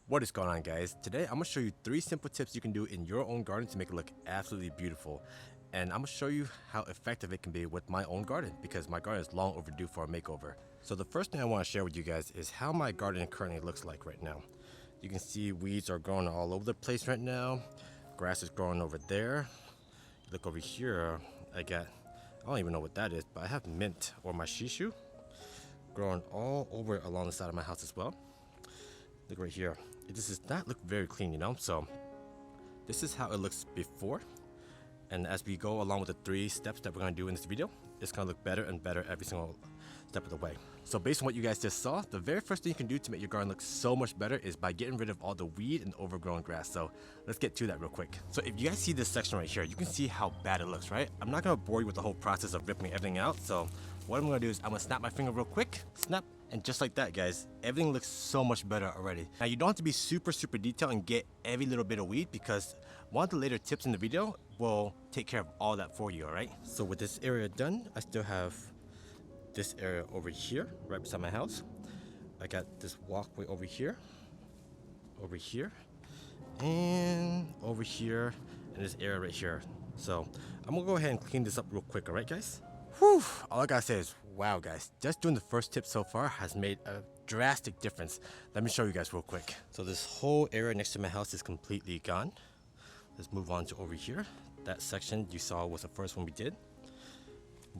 What is going on, guys? Today I'm gonna show you 3 simple tips you can do in your own garden to make it look absolutely beautiful. And I'm gonna show you how effective it can be with my own garden because my garden is long overdue for a makeover. So the first thing I want to share with you guys is how my garden currently looks like right now. You can see weeds are growing all over the place right now. Grass is growing over there. Look over here, I don't even know what that is, but I have mint or my shishu growing all over along the side of my house as well. Look right here. This does not look very clean, you know? So this is how it looks before. And as we go along with the 3 steps that we're gonna do in this video, it's gonna look better and better every single step of the way. So based on what you guys just saw, the very first thing you can do to make your garden look so much better is by getting rid of all the weed and overgrown grass. So let's get to that real quick. So if you guys see this section right here, you can see how bad it looks, right? I'm not gonna bore you with the whole process of ripping everything out. So what I'm gonna do is I'm gonna snap my finger real quick, snap, and just like that, guys, everything looks so much better already. Now you don't have to be super detailed and get every little bit of weed because one of the later tips in the video will take care of all that for you, alright? So with this area done, I still have this area over here, right beside my house. I got this walkway over here, and over here, and this area right here. So I'm gonna go ahead and clean this up real quick, alright guys? Whew, all I gotta say is, wow guys, just doing the first tip so far has made a drastic difference. Let me show you guys real quick. So this whole area next to my house is completely gone. Let's move on to over here. That section you saw was the first one we did.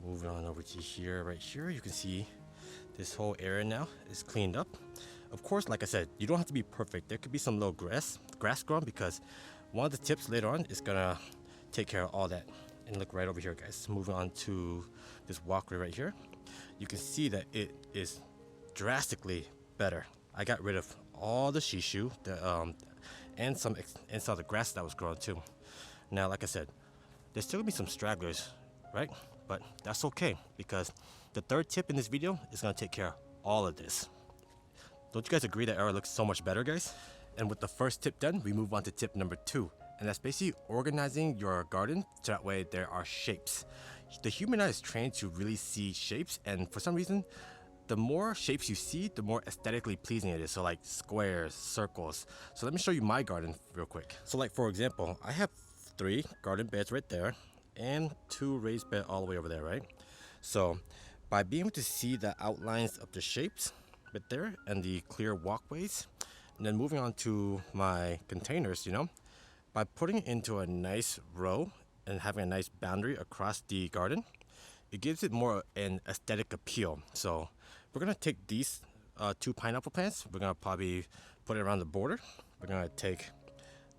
Moving on over to here, right here, you can see this whole area now is cleaned up. Of course, like I said, you don't have to be perfect. There could be some little grass growing because one of the tips later on is gonna take care of all that. And look right over here, guys. Moving on to this walkway right here, you can see that it is drastically better. I got rid of all the shishu, and some of the grass that was growing too. Now, like I said, there's still gonna be some stragglers, right? But that's okay because the 3rd tip in this video is gonna take care of all of this. Don't you guys agree that area looks so much better, guys? And with the first tip done, we move on to tip number 2. And that's basically organizing your garden so that way there are shapes. The human eye is trained to really see shapes, and for some reason, the more shapes you see, the more aesthetically pleasing it is. So like squares, circles. So let me show you my garden real quick. So like for example, I have 3 garden beds right there and 2 raised beds all the way over there, right? So by being able to see the outlines of the shapes right there and the clear walkways, and then moving on to my containers, you know, by putting it into a nice row and having a nice boundary across the garden, it gives it more an aesthetic appeal. So we're gonna take these 2 pineapple plants, we're gonna probably put it around the border. We're gonna take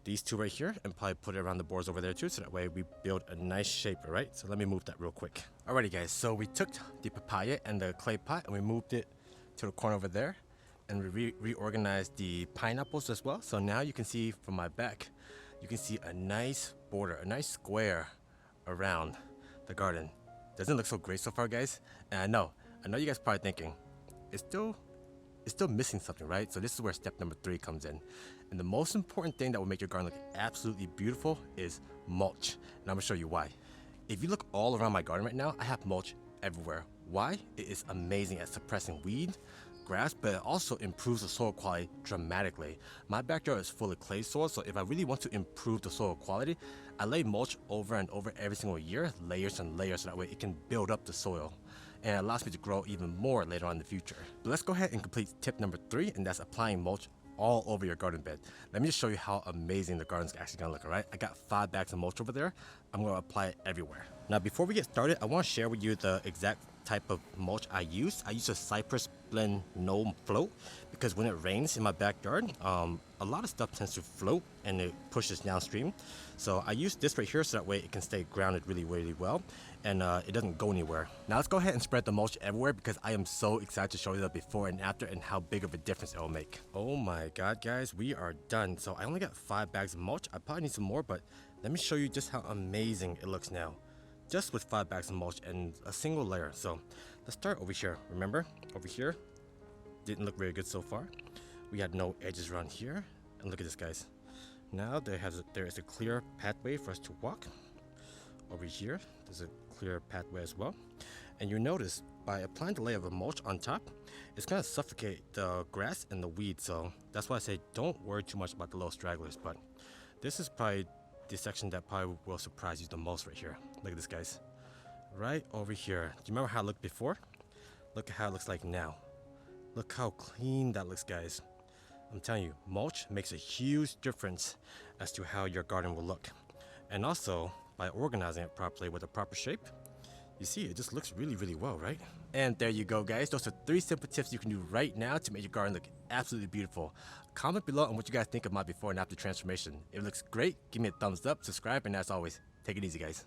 these 2 right here and probably put it around the borders over there too, so that way we build a nice shape, alright? So let me move that real quick. Alrighty guys, so we took the papaya and the clay pot and we moved it to the corner over there, and we reorganized the pineapples as well. So now you can see from my back, you can see a nice border, a nice square around the garden. Doesn't it look so great so far, guys? And I know you guys are probably thinking, it's still missing something, right? So this is where step number 3 comes in. And the most important thing that will make your garden look absolutely beautiful is mulch. And I'm gonna show you why. If you look all around my garden right now, I have mulch everywhere. Why? It is amazing at suppressing weed, grass, but it also improves the soil quality dramatically. My backyard is full of clay soil, so if I really want to improve the soil quality, I lay mulch over and over every single year, layers and layers, so that way it can build up the soil and it allows me to grow even more later on in the future. But let's go ahead and complete tip number 3, and that's applying mulch all over your garden bed. Let me just show you how amazing the garden's actually gonna look, alright? I got 5 bags of mulch over there. I'm gonna apply it everywhere. Now before we get started, I wanna share with you the exact type of mulch I use. I use a cypress blend no float because when it rains in my backyard, a lot of stuff tends to float and it pushes downstream. So I use this right here so that way it can stay grounded really well and it doesn't go anywhere. Now let's go ahead and spread the mulch everywhere because I am so excited to show you the before and after and how big of a difference it will make. Oh my god guys, we are done. So I only got 5 bags of mulch. I probably need some more, but let me show you just how amazing it looks now, just with 5 bags of mulch and a single layer. So let's start over here. Remember, over here didn't look very good so far. We had no edges around here, and look at this, guys. Now there is a clear pathway for us to walk. Over here there's a clear pathway as well, and you notice by applying the layer of a mulch on top, it's gonna suffocate the grass and the weeds. So that's why I say don't worry too much about the little stragglers. But this is probably the section that probably will surprise you the most right here. Look at this, guys. Right over here. Do you remember how it looked before? Look at how it looks like now. Look how clean that looks, guys. I'm telling you, mulch makes a huge difference as to how your garden will look. And also, by organizing it properly with a proper shape, you see it just looks really, really well, right? And there you go, guys. Those are 3 simple tips you can do right now to make your garden look absolutely beautiful. Comment below on what you guys think of my before and after transformation. If it looks great, give me a thumbs up, subscribe, and as always, take it easy, guys.